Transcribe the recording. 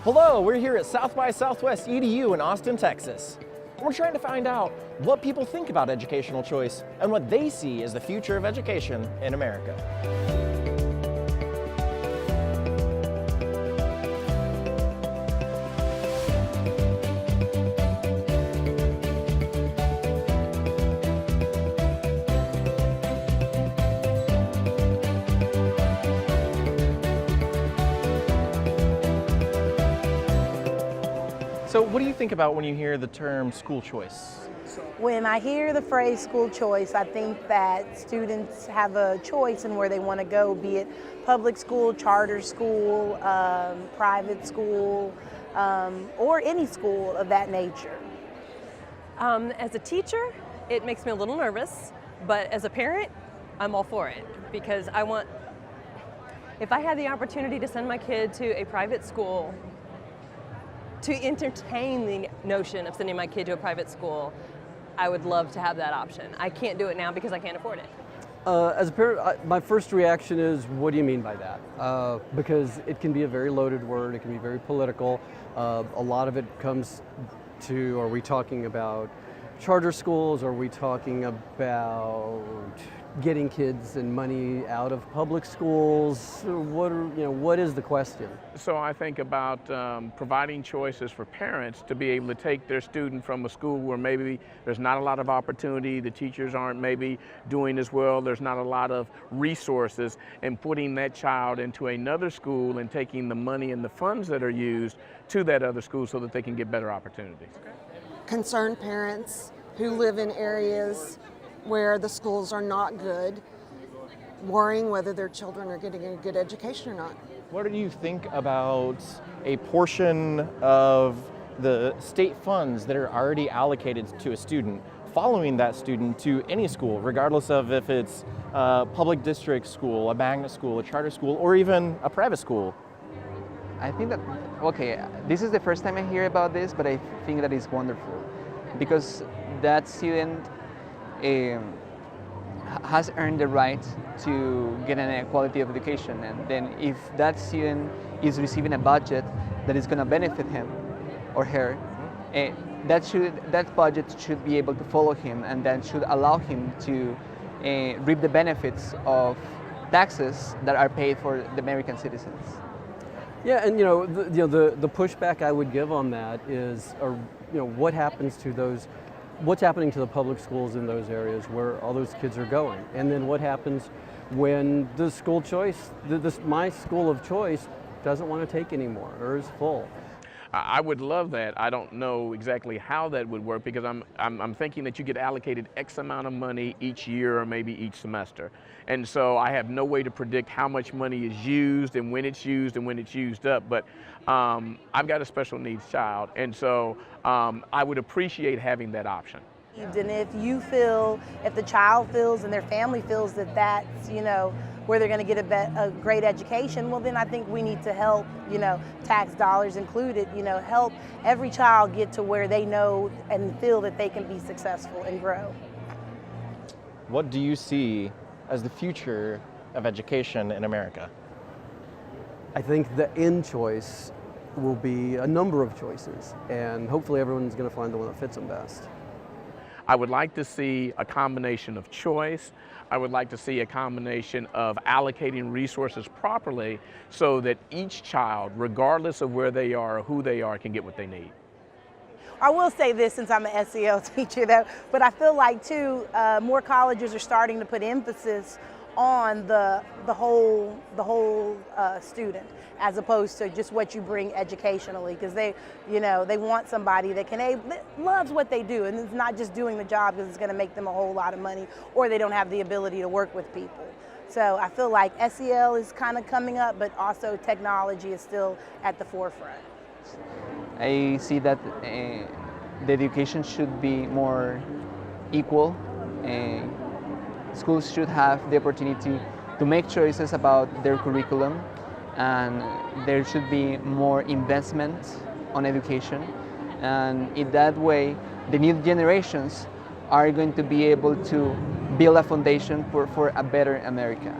Hello, we're here at South by Southwest Edu in Austin, Texas. We're trying to find out what people think about educational choice and what they see as the future of education in America. So what do you think about when you hear the term school choice? When I hear the phrase school choice, I think that students have a choice in where they want to go, be it public school, charter school, private school, or any school of that nature. As a teacher, it makes me a little nervous, but as a parent, I'm all for it because if I had the opportunity to send my kid to a private school, to entertain the notion of sending my kid to a private school, I would love to have that option. I can't do it now because I can't afford it. As a parent, my first reaction is, what do you mean by that? Because it can be a very loaded word, it can be very political. A lot of it comes to, are we talking about charter schools? Are we talking about getting kids and money out of public schools? What is the question? So I think about providing choices for parents to be able to take their student from a school where maybe there's not a lot of opportunity, the teachers aren't maybe doing as well, there's not a lot of resources, and putting that child into another school and taking the money and the funds that are used to that other school so that they can get better opportunities. Concerned parents who live in areas where the schools are not good, worrying whether their children are getting a good education or not. What do you think about a portion of the state funds that are already allocated to a student, following that student to any school, regardless of if it's a public district school, a magnet school, a charter school, or even a private school? I think that, okay, this is the first time I hear about this, but I think that is wonderful because that student has earned the right to get a quality of education, and then if that student is receiving a budget that is going to benefit him or her, that budget should be able to follow him, and then should allow him to reap the benefits of taxes that are paid for the American citizens. Yeah, and the pushback I would give on that is, what happens to those? What's happening to the public schools in those areas where all those kids are going? And then what happens when the school choice, my school of choice, doesn't want to take anymore or is full? I would love that. I don't know exactly how that would work because I'm thinking that you get allocated X amount of money each year or maybe each semester. And so I have no way to predict how much money is used and when it's used and when it's used up. But I've got a special needs child, and so I would appreciate having that option. And if the child feels and their family feels that that's, where they're going to get a great education, well then I think we need to help, tax dollars included, help every child get to where they know and feel that they can be successful and grow. What do you see as the future of education in America? I think the end choice will be a number of choices, and hopefully everyone's going to find the one that fits them best. I would like to see a combination of choice. I would like to see a combination of allocating resources properly so that each child, regardless of where they are or who they are, can get what they need. I will say this, since I'm an SEL teacher though, but I feel like too, more colleges are starting to put emphasis on the whole student, as opposed to just what you bring educationally, because they want somebody that loves what they do, and it's not just doing the job because it's going to make them a whole lot of money, or they don't have the ability to work with people. So I feel like SEL is kind of coming up, but also technology is still at the forefront. I see that the education should be more equal. Schools should have the opportunity to make choices about their curriculum, and there should be more investment on education, and in that way the new generations are going to be able to build a foundation for a better America.